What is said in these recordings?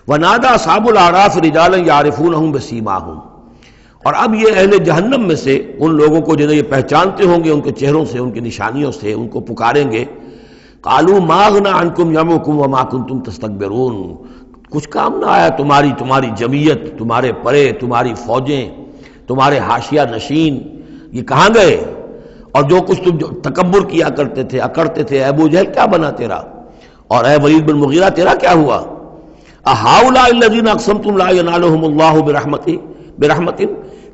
ونادى اصحاب الاعراف رجالا يعرفونهم بسيماهم، اور اب یہ اہل جہنم میں سے ان لوگوں کو جنہیں یہ پہچانتے ہوں گے ان کے چہروں سے، ان کی نشانیوں سے، ان کو پکاریں گے، قالوا ما اغنى عنكم جمعكم وما كنتم تستكبرون، کچھ کام نہ آیا تمہاری جمعیت، تمہارے پرے، تمہاری فوجیں، تمہارے حاشیہ نشین، یہ کہاں گئے؟ اور جو کچھ تم تکبر کیا کرتے تھے، اکڑتے تھے، اے ابو جہل کیا بنا تیرا، اور اے ولید بن مغیرہ تیرا کیا ہوا؟ اہؤلاء الذین اقسمتم لا ینالهم اللہ برحمت،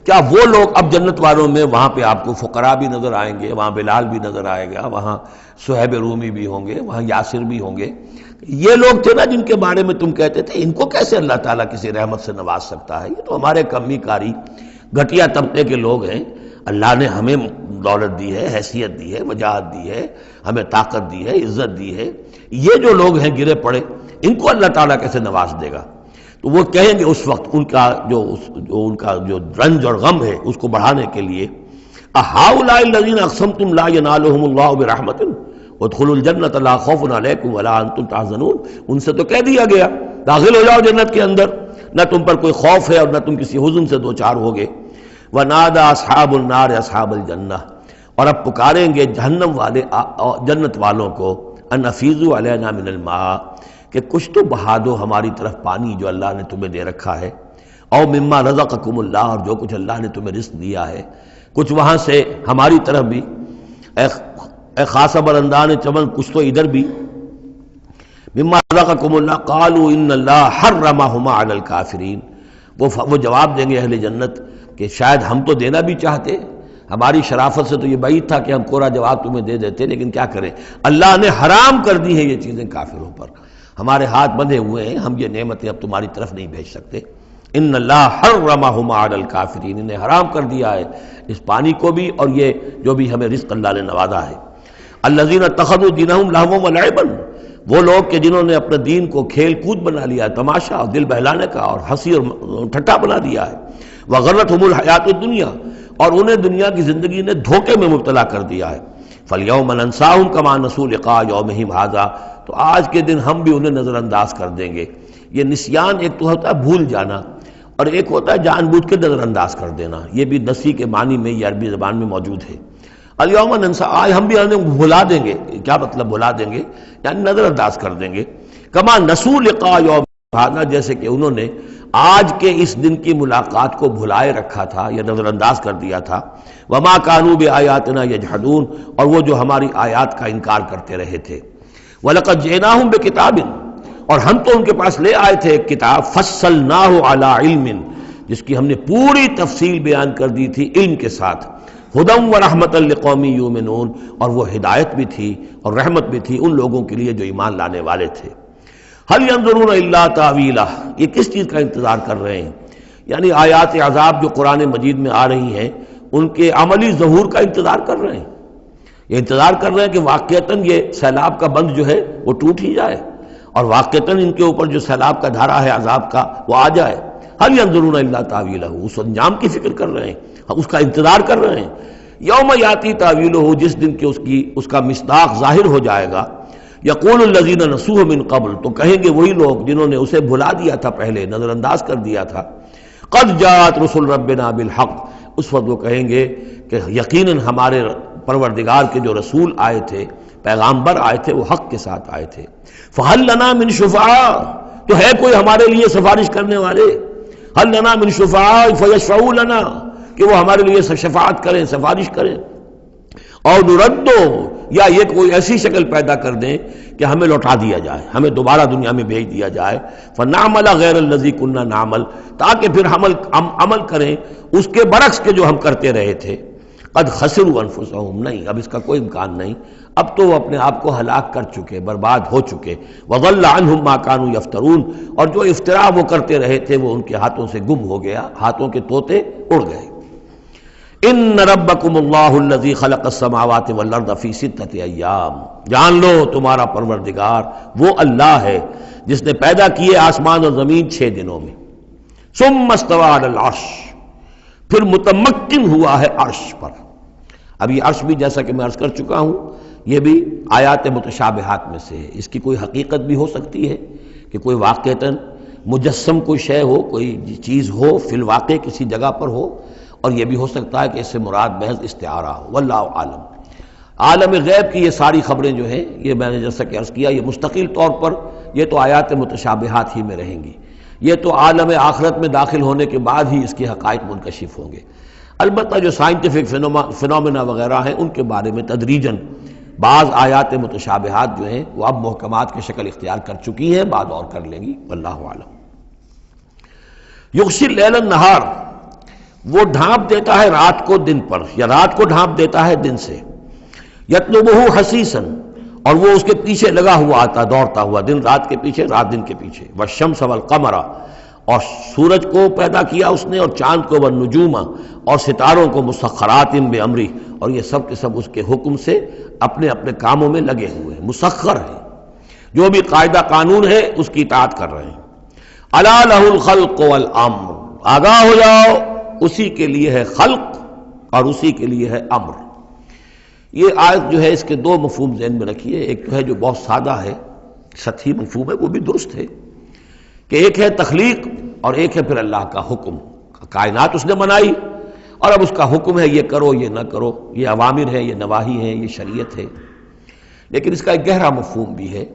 کیا وہ لوگ، اب جنت والوں میں وہاں پہ آپ کو فقراء بھی نظر آئیں گے، وہاں بلال بھی نظر آئے گا، وہاں صہیب رومی بھی ہوں گے، وہاں یاسر بھی ہوں گے، یہ لوگ تھے نا جن کے بارے میں تم کہتے تھے ان کو کیسے اللہ تعالیٰ کسی رحمت سے نواز سکتا ہے، یہ تو ہمارے کمی کاری گھٹیا طبقے کے لوگ ہیں، اللہ نے ہمیں دولت دی ہے، حیثیت دی ہے، وجاہت دی ہے، ہمیں طاقت دی ہے، عزت دی ہے، یہ جو لوگ ہیں گرے پڑے ان کو اللہ تعالیٰ کیسے نواز دے گا؟ تو وہ کہیں گے اس وقت ان کا جو رنج اور غم ہے اس کو بڑھانے کے لیے، اہؤلاء الذین اقسمتم لا ینالهم اللہ برحمت ادخلوا الجنۃ لا خوف علیکم ولا انتم تحزنون، ان سے تو کہہ دیا گیا داخل ہو جاؤ جنت کے اندر، نہ تم پر کوئی خوف ہے اور نہ تم کسی حزن سے دوچار ہوگے۔ ونادى اصحاب النار اصحاب الجنہ، اور اب پکاریں گے جہنم والے جنت والوں کو، ان افیضوا علینا من الماء، کہ کچھ تو بہا دو ہماری طرف پانی جو اللہ نے تمہیں دے رکھا ہے، او مما رزقکم اللہ، اور جو کچھ اللہ نے تمہیں رزق دیا ہے کچھ وہاں سے ہماری طرف بھی، اے خاص برندان چمن کچھ تو ادھر بھی، مما رزقکم اللہ، قالوا ان اللہ حرمہما علی الکافرین، وہ جواب دیں گے اہل جنت کہ شاید ہم تو دینا بھی چاہتے، ہماری شرافت سے تو یہ بعید تھا کہ ہم کورا جواب تمہیں دے دیتے، لیکن کیا کریں، اللہ نے حرام کر دی ہے یہ چیزیں کافروں پر، ہمارے ہاتھ بندھے ہوئے ہیں، ہم یہ نعمتیں اب تمہاری طرف نہیں بھیج سکتے۔ ان اللہ حرمہما علی الکافرین، انہیں حرام کر دیا ہے اس پانی کو بھی اور یہ جو بھی ہمیں رزق اللہ نے نوازا ہے۔ الذین اتخذوا دینہم لہوا ولعبا، وہ لوگ کہ جنہوں نے اپنے دین کو کھیل کود بنا لیا، تماشا اور دل بہلانے کا اور ہنسی اور ٹھٹا بنا دیا ہے، وغرتہم الحیات الدنیا، اور انہیں دنیا کی زندگی نے دھوکے میں مبتلا کر دیا ہے۔ فالیوم ننساہم کما نسوا لقاء یومہم ھذا، تو آج کے دن ہم بھی انہیں نظر انداز کر دیں گے۔ یہ نسیان ایک تو ہوتا ہے بھول جانا، اور ایک ہوتا ہے جان بوجھ کے نظر انداز کر دینا، یہ بھی نسی کے معنی میں یہ عربی زبان میں موجود ہے۔ الیوم ننسا، آج ہم بھی انہیں بھلا دیں گے، کیا مطلب بھلا دیں گے؟ یعنی نظر انداز کر دیں گے، کما نسوا لقاء یوم ھذا، جیسے کہ انہوں نے آج کے اس دن کی ملاقات کو بھلائے رکھا تھا یا نظر انداز کر دیا تھا۔ وما كانوا بآیاتنا یجحدون، اور وہ جو ہماری آیات کا انکار کرتے رہے تھے۔ وَلَقَدْ جِئْنَاهُمْ بِكِتَابٍ، اور ہم تو ان کے پاس لے آئے تھے ایک کتاب، فَصَّلْنَاهُ عَلَىٰ عِلْمٍ، جس کی ہم نے پوری تفصیل بیان کر دی تھی علم کے ساتھ، ہدی وَرَحْمَةً لِقَوْمٍ یُؤْمِنُونَ، اور وہ ہدایت بھی تھی اور رحمت بھی تھی ان لوگوں کے لیے جو ایمان لانے والے تھے۔ هَلْ يَنظُرُونَ إِلَّا تَأْوِيلَهُ، یہ کس چیز کا انتظار کر رہے ہیں؟ یعنی آیات عذاب جو قرآن مجید میں آ رہی ہیں ان کے عملی ظہور کا انتظار کر رہے ہیں، یہ انتظار کر رہے ہیں کہ واقعتاً یہ سیلاب کا بند جو ہے وہ ٹوٹ ہی جائے، اور واقعتاً ان کے اوپر جو سیلاب کا دھارا ہے عذاب کا وہ آ جائے۔ هل ينظرون الا تاویلہ، اس انجام کی فکر کر رہے ہیں، اس کا انتظار کر رہے ہیں۔ یوم یاتی تاویلہ، جس دن کہ اس کا مصداق ظاہر ہو جائے گا۔ یقول الذین نسوہ من قبل، تو کہیں گے وہی لوگ جنہوں نے اسے بھلا دیا تھا پہلے، نظر انداز کر دیا تھا، قد جاءت رسل ربنا بالحق، اس وقت وہ کہیں گے کہ یقیناً ہمارے پروردگار کے جو رسول آئے تھے، پیغامبر آئے تھے، وہ حق کے ساتھ آئے تھے۔ فہل لنا من شفعاء، تو ہے کوئی ہمارے لیے سفارش کرنے والے؟ ہل لنا من شفعاء فیشفعوا لنا، کہ وہ ہمارے لیے شفاعت کریں، سفارش کریں۔ اور نردو، یا یہ کوئی ایسی شکل پیدا کر دیں کہ ہمیں لوٹا دیا جائے، ہمیں دوبارہ دنیا میں بھیج دیا جائے، فنعمل غیر الذی کنا نعمل، تاکہ پھر ہم عمل کریں اس کے برعکس کے جو ہم کرتے رہے تھے۔ قد خسروا انفسهم، نہیں اب اس کا کوئی امکان نہیں، اب تو وہ اپنے آپ کو ہلاک کر چکے، برباد ہو چکے۔ وضل عنہم ما كانوا یفترون، اور جو افتراء وہ کرتے رہے تھے وہ ان کے ہاتھوں سے گم ہو گیا، ہاتھوں کے طوطے اڑ گئے۔ ان ربکم اللہ الذی خلق السماوات والارض فی ستۃ ایام، جان لو تمہارا پروردگار وہ اللہ ہے جس نے پیدا کیے آسمان اور زمین 6 دنوں میں۔ ثم استوى علی العرش، پھر متمکن ہوا ہے عرش پر۔ اب یہ عرش بھی جیسا کہ میں عرض کر چکا ہوں یہ بھی آیات متشابہات میں سے ہے، اس کی کوئی حقیقت بھی ہو سکتی ہے کہ کوئی واقعتاً مجسم کوئی شے ہو، کوئی چیز ہو، فی الواقع کسی جگہ پر ہو، اور یہ بھی ہو سکتا ہے کہ اس سے مراد محض استعارہ ہو، واللہ عالم۔ عالم غیب کی یہ ساری خبریں جو ہیں، یہ میں نے جیسا کہ عرض کیا، یہ مستقل طور پر یہ تو آیات متشابہات ہی میں رہیں گی، یہ تو عالم آخرت میں داخل ہونے کے بعد ہی اس کے حقائق منکشف ہوں گے۔ البتہ جو سائنٹیفک فنومینا وغیرہ ہیں ان کے بارے میں تدریجاً بعض آیات متشابہات جو ہیں وہ اب محکمات کی شکل اختیار کر چکی ہیں، بعد اور کر لیں گی، واللہ عالم۔ یغشی اللیل النہار، وہ ڈھانپ دیتا ہے رات کو دن پر، یا رات کو ڈھانپ دیتا ہے دن سے، یطلبہ حثیثا، اور وہ اس کے پیچھے لگا ہوا آتا، دوڑتا ہوا، دن رات کے پیچھے، رات دن کے پیچھے، والشمس والقمر، اور سورج کو پیدا کیا اس نے، اور چاند کو، والنجوم، اور ستاروں کو، مسخرات بامرہ، اور یہ سب کے سب اس کے حکم سے اپنے اپنے کاموں میں لگے ہوئے ہیں، مسخر ہیں، جو بھی قاعدہ قانون ہے اس کی اطاعت کر رہے ہیں۔ الا لہ الخلق والامر، آگاہ ہو جاؤ، اسی کے لیے ہے خلق اور اسی کے لیے ہے امر۔ یہ آیت جو ہے اس کے دو مفہوم ذہن میں رکھیے، ایک جو ہے جو بہت سادہ ہے، سطحی مفہوم ہے، وہ بھی درست ہے، کہ ایک ہے تخلیق اور ایک ہے پھر اللہ کا حکم، کائنات اس نے بنائی اور اب اس کا حکم ہے یہ کرو یہ نہ کرو، یہ اوامر ہے، یہ نواہی ہے، یہ شریعت ہے۔ لیکن اس کا ایک گہرا مفہوم بھی ہے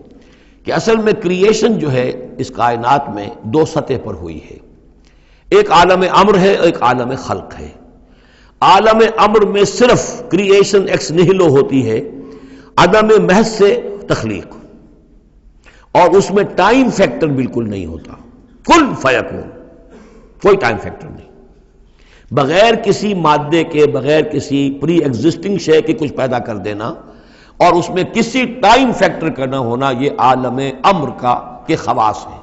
کہ اصل میں کریشن جو ہے اس کائنات میں دو سطح پر ہوئی ہے، ایک عالم امر ہے، ایک عالم خلق ہے۔ عالم امر میں صرف کریشن ایکس نیہلو ہوتی ہے، عدم محض سے تخلیق، اور اس میں ٹائم فیکٹر بالکل نہیں ہوتا، کن فیکون، کوئی ٹائم فیکٹر نہیں، بغیر کسی مادے کے، بغیر کسی پری ایگزسٹنگ شے کے کچھ پیدا کر دینا اور اس میں کسی ٹائم فیکٹر کا نہ ہونا، یہ عالم امر کے خواص ہے۔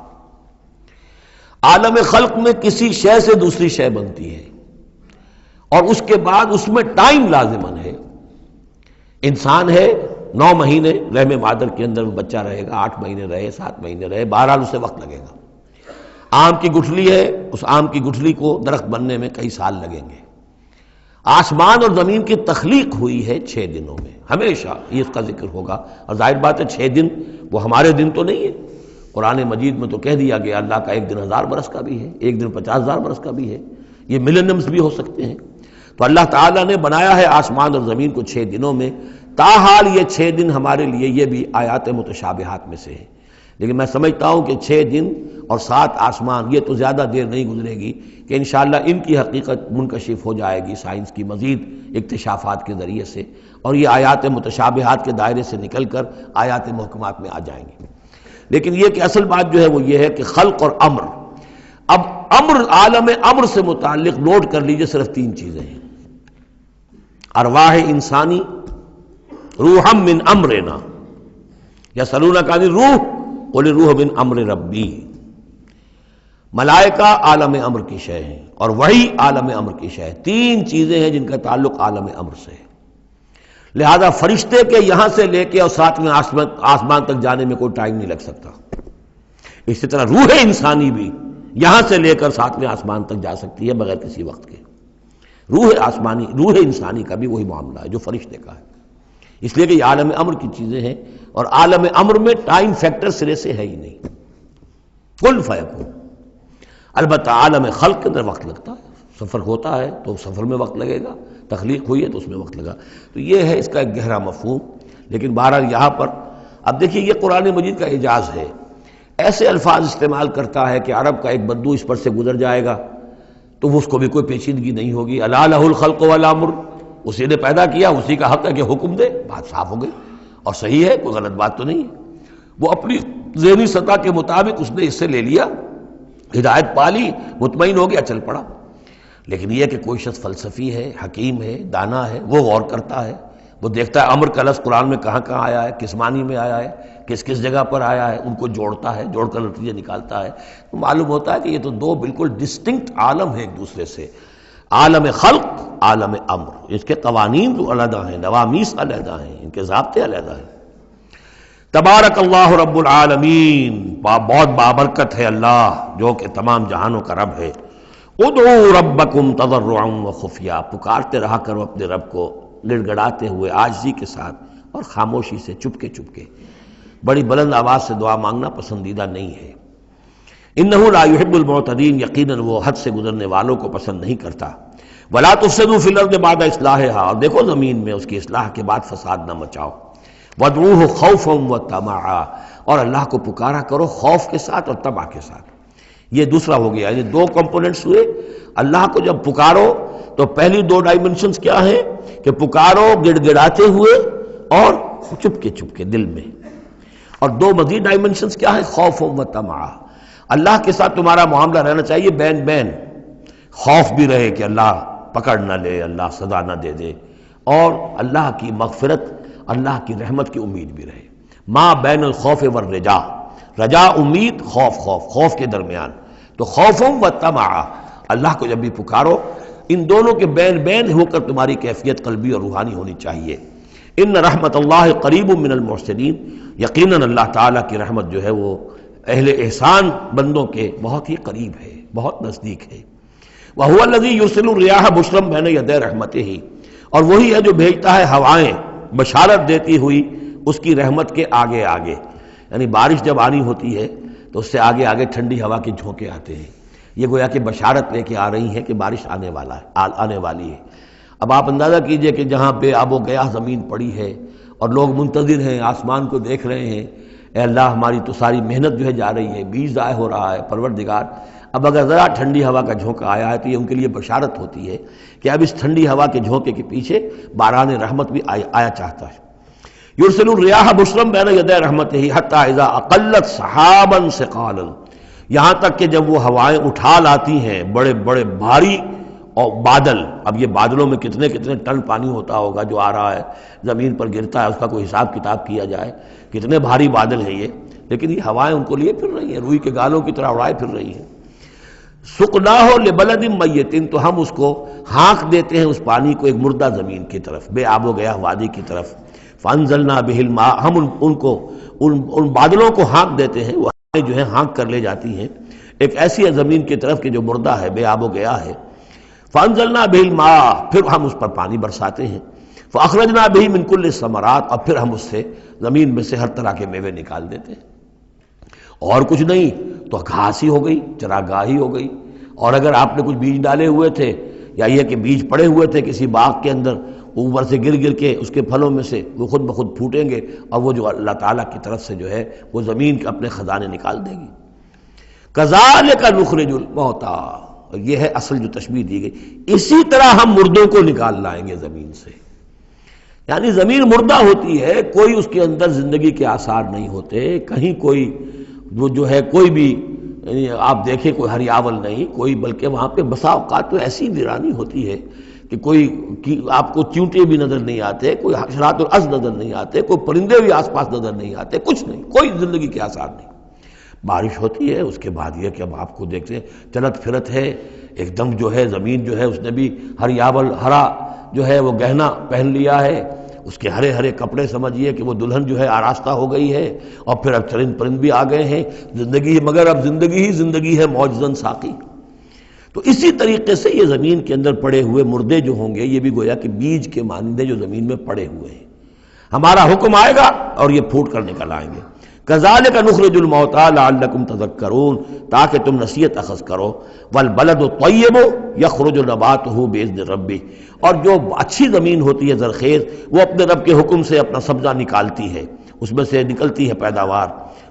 عالم خلق میں کسی شے سے دوسری شے بنتی ہے اور اس کے بعد اس میں ٹائم لازمن ہے۔ انسان ہے، 9 مہینے رحم مادر کے اندر بچہ رہے گا، 8 مہینے رہے، 7 مہینے رہے، بہرحال اسے وقت لگے گا۔ آم کی گٹھلی ہے، اس آم کی گٹھلی کو درخت بننے میں کئی سال لگیں گے۔ آسمان اور زمین کی تخلیق ہوئی ہے 6 دنوں میں، ہمیشہ یہ اس کا ذکر ہوگا، اور ظاہر بات ہے 6 دن وہ ہمارے دن تو نہیں ہے، قرآن مجید میں تو کہہ دیا گیا اللہ کا ایک دن 1000 برس کا بھی ہے، ایک دن 50,000 برس کا بھی ہے، یہ ملینمز بھی ہو سکتے ہیں۔ تو اللہ تعالیٰ نے بنایا ہے آسمان اور زمین کو 6 دنوں میں، تاحال یہ 6 دن ہمارے لیے یہ بھی آیات متشابہات میں سے ہے، لیکن میں سمجھتا ہوں کہ 6 دن اور 7 آسمان، یہ تو زیادہ دیر نہیں گزرے گی کہ انشاءاللہ ان کی حقیقت منکشف ہو جائے گی سائنس کی مزید اکتشافات کے ذریعے سے، اور یہ آیات متشابہات کے دائرے سے نکل کر آیات محکمات میں آ جائیں گی۔ لیکن یہ کہ اصل بات جو ہے وہ یہ ہے کہ خلق اور امر، اب امر، عالم امر سے متعلق نوٹ کر لیجئے صرف 3 چیزیں ہیں، ارواح انسانی، روحم من امرنا، یسألونک عن الروح قل الروح من امر ربی، ملائکہ عالم امر کی شے ہیں اور وحی عالم امر کی شے ہے۔ 3 چیزیں ہیں جن کا تعلق عالم امر سے ہے، لہذا فرشتے کے یہاں سے لے کے اور 7ویں آسمان تک جانے میں کوئی ٹائم نہیں لگ سکتا۔ اسی طرح روح انسانی بھی یہاں سے لے کر 7ویں آسمان تک جا سکتی ہے بغیر کسی وقت کے۔ روح انسانی کا بھی وہی معاملہ ہے جو فرشتے کا ہے، اس لیے کہ یہ عالم امر کی چیزیں ہیں، اور عالم امر میں ٹائم فیکٹر سرے سے ہے ہی نہیں، کن فیکون۔ البتہ عالم خلق کے اندر وقت لگتا ہے، سفر ہوتا ہے تو سفر میں وقت لگے گا، تخلیق ہوئی ہے تو اس میں وقت لگا، تو یہ ہے اس کا ایک گہرا مفہوم۔ لیکن بہرحال یہاں پر اب دیکھیے یہ قرآن مجید کا اعجاز ہے، ایسے الفاظ استعمال کرتا ہے کہ عرب کا ایک بدو اس پر سے گزر جائے گا تو اس کو بھی کوئی پیچیدگی نہیں ہوگی۔ الا لہ الخلق والامر، اسی نے پیدا کیا، اسی کا حق ہے کہ حکم دے، بات صاف ہو گئی اور صحیح ہے، کوئی غلط بات تو نہیں ہے۔ وہ اپنی ذہنی سطح کے مطابق اس نے اس سے لے لیا، ہدایت پالی، مطمئن ہو گیا، چل پڑا۔ لیکن یہ کہ کوئی شخص فلسفی ہے، حکیم ہے، دانا ہے، وہ غور کرتا ہے، وہ دیکھتا ہے امر کا لفظ قرآن میں کہاں کہاں آیا ہے، کس معنی میں آیا ہے، کس کس جگہ پر آیا ہے، ان کو جوڑتا ہے، جوڑ کر نتیجے نکالتا ہے، تو معلوم ہوتا ہے کہ یہ تو 2 بالکل ڈسٹنکٹ عالم ہیں ایک دوسرے سے، عالم خلق، عالم امر، اس کے قوانین جو علیحدہ ہیں، نوامیس علیحدہ ہیں، ان کے ضابطے علیحدہ ہیں۔ تبارک اللہ رب العالمین، بہت بابرکت ہے اللہ جو کہ تمام جہانوں کا رب ہے۔ ادعوا ربکم تضرعا وخفیا، پکارتے رہا کرو اپنے رب کو گڑ گڑاتے ہوئے، عاجزی کے ساتھ اور خاموشی سے، چپکے چپکے، بڑی بلند آواز سے دعا مانگنا پسندیدہ نہیں ہے۔ انہ لا یحب المعتدین، یقیناً وہ حد سے گزرنے والوں کو پسند نہیں کرتا۔ ولا تفسدوا فی الارض بعد اصلاحها، اور دیکھو زمین میں اس کی اصلاح کے بعد فساد نہ مچاؤ۔ وادعوہ خوفا وطمعا، اور اللہ کو پکارا کرو خوف کے ساتھ اور طمع کے ساتھ۔ یہ دوسرا ہو گیا، یہ دو کمپوننٹس ہوئے۔ اللہ کو جب پکارو تو پہلی دو ڈائمنشنز کیا ہیں کہ پکارو گڑ گڑاتے ہوئے اور چپ کے دل میں، اور دو مزید ڈائمنشنز کیا ہیں؟ خوف و طمع۔ اللہ کے ساتھ تمہارا معاملہ رہنا چاہیے بین بین، خوف بھی رہے کہ اللہ پکڑ نہ لے، اللہ سزا نہ دے دے، اور اللہ کی مغفرت، اللہ کی رحمت کی امید بھی رہے۔ ما بین الخوف والرجا، رجا امید، خوف کے درمیان، تو خوف و طمع، اللہ کو جب بھی پکارو ان دونوں کے بین بین ہو کر تمہاری کیفیت قلبی اور روحانی ہونی چاہیے۔ ان رحمت اللہ قریب من المحسنین، یقیناً اللہ تعالیٰ کی رحمت جو ہے وہ اہل احسان بندوں کے بہت ہی قریب ہے، بہت نزدیک ہے۔ وَهُوَ الَّذِي يُرْسِلُ الرِّيَاحَ بُشْرًا بَيْنَ يَدَيْ رَحْمَتِهِ، اور وہی ہے جو بھیجتا ہے ہوائیں بشارت دیتی ہوئی اس کی رحمت کے آگے آگے، یعنی بارش جب آنی ہوتی ہے تو اس سے آگے آگے ٹھنڈی ہوا کے جھونکے آتے ہیں، یہ گویا کہ بشارت لے کے آ رہی ہے کہ بارش آنے والی ہے۔ اب آپ اندازہ کیجئے کہ جہاں بے آب و گیاہ زمین پڑی ہے اور لوگ منتظر ہیں، آسمان کو دیکھ رہے ہیں، اے اللہ ہماری تو ساری محنت جو ہے جا رہی ہے، بیج ضائع ہو رہا ہے، پروردگار اب اگر ذرا ٹھنڈی ہوا کا جھونکا آیا ہے تو یہ ان کے لیے بشارت ہوتی ہے کہ اب اس ٹھنڈی ہوا کے جھونکے کے پیچھے باران رحمت بھی آیا چاہتا ہے۔ یرسل الریاح بشرا بین یدی رحمتہ حتی اذا اقلت سحابا ثقالا، یہاں تک کہ جب وہ ہوائیں اٹھا لاتی ہیں بڑے بڑے بھاری اور بادل، اب یہ بادلوں میں کتنے ٹن پانی ہوتا ہوگا جو آ رہا ہے زمین پر گرتا ہے، اس کا کوئی حساب کتاب کیا جائے کتنے بھاری بادل ہیں یہ، لیکن یہ ہوائیں ان کو لیے پھر رہی ہیں، روئی کے گالوں کی طرح اڑائے پھر رہی ہیں۔ سقناہ لبلد میت، تو ہم اس کو ہانک دیتے ہیں اس پانی کو ایک مردہ زمین کی طرف، بے آب و گیا وادی کی طرف۔ فانزلنا بہ الماء، ہم ان بادلوں کو ہانک دیتے ہیں، وہ جو ہے ہانک کر لے جاتی ہیں ایک ایسی زمین کی طرف کہ جو مردہ ہے، بے آب و گیا ہے۔ فانزلنا بہ الماء، پھر ہم اس پر پانی برساتے ہیں۔ فاخرجنا بہ من کل الثمرات، اور پھر ہم اس سے زمین میں سے ہر طرح کے میوے نکال دیتے ہیں۔ اور کچھ نہیں تو گھاس ہی ہو گئی، چراگاہی ہو گئی، اور اگر آپ نے کچھ بیج ڈالے ہوئے تھے یا یہ کہ بیج پڑے ہوئے تھے کسی باغ کے اندر، اوپر سے گر کے اس کے پھلوں میں سے وہ خود بخود پھوٹیں گے، اور وہ جو اللہ تعالیٰ کی طرف سے جو ہے وہ زمین کے اپنے خزانے نکال دے گی۔ کذالک نخرج الموتیٰ، یہ ہے اصل جو تشبیہ دی گئی، اسی طرح ہم مردوں کو نکال لائیں گے زمین سے، یعنی زمین مردہ ہوتی ہے، کوئی اس کے اندر زندگی کے آثار نہیں ہوتے، کہیں کوئی وہ جو ہے کوئی بھی آپ دیکھیں کوئی ہریاول نہیں کوئی، بلکہ وہاں پہ بسا اوقات تو ایسی ویرانی ہوتی ہے کہ کوئی آپ کو چیونٹے بھی نظر نہیں آتے، کوئی حشرات الارض نظر نہیں آتے، کوئی پرندے بھی آس پاس نظر نہیں آتے، کچھ نہیں، کوئی زندگی کے آثار نہیں۔ بارش ہوتی ہے، اس کے بعد یہ کہ اب آپ کو دیکھتے ہیں چلت پھرت ہے، ایک دم جو ہے زمین جو ہے اس نے بھی ہریاول ہرا جو ہے وہ گہنا پہن لیا ہے، اس کے ہرے ہرے کپڑے سمجھیے کہ وہ دلہن جو ہے آراستہ ہو گئی ہے، اور پھر اب چرند پرند بھی آ گئے ہیں، زندگی، مگر اب زندگی ہی زندگی ہے معجزاً ساقی۔ تو اسی طریقے سے یہ زمین کے اندر پڑے ہوئے مردے جو ہوں گے یہ بھی گویا کہ بیج کے مانندے جو زمین میں پڑے ہوئے ہیں، ہمارا حکم آئے گا اور یہ پھوٹ کر نکل آئیں گے۔ کذالک نخرج الموتیٰ لعلکم تذکرون، تاکہ تم نصیحت اخذ کرو۔ والبلد الطیب یخرج نباتہ باذن ربہ، اور جو اچھی زمین ہوتی ہے زرخیز، وہ اپنے رب کے حکم سے اپنا سبزہ نکالتی ہے، اس میں سے نکلتی ہے پیداوار۔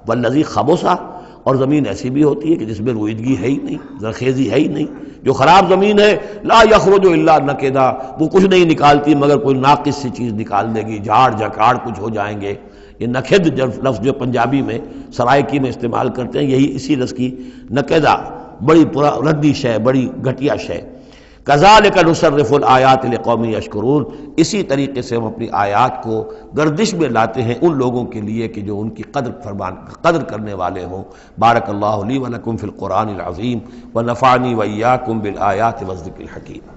والذی خبث، اور زمین ایسی بھی ہوتی ہے کہ جس میں روئیدگی ہے ہی نہیں، زرخیزی ہے ہی نہیں، جو خراب زمین ہے لا یخرج الا نکدا، وہ کچھ نہیں نکالتی مگر کوئی ناقص سی چیز نکال دے گی، جھاڑ جھکاڑ کچھ ہو جائیں گے۔ یہ نکھد لفظ جو پنجابی میں سرائکی میں استعمال کرتے ہیں، یہی اسی لفظ کی نکدہ، بڑی ردی شے، بڑی گھٹیا شے۔ کذالک نصرف الآیات لقوم یشکرون، اسی طریقے سے ہم اپنی آیات کو گردش میں لاتے ہیں ان لوگوں کے لیے کہ جو ان کی قدر کرنے والے ہوں۔ بارک اللہ لی ولکم فی القرآن العظیم ونفعنی وإیاکم بالآیات والذکر الحکیم۔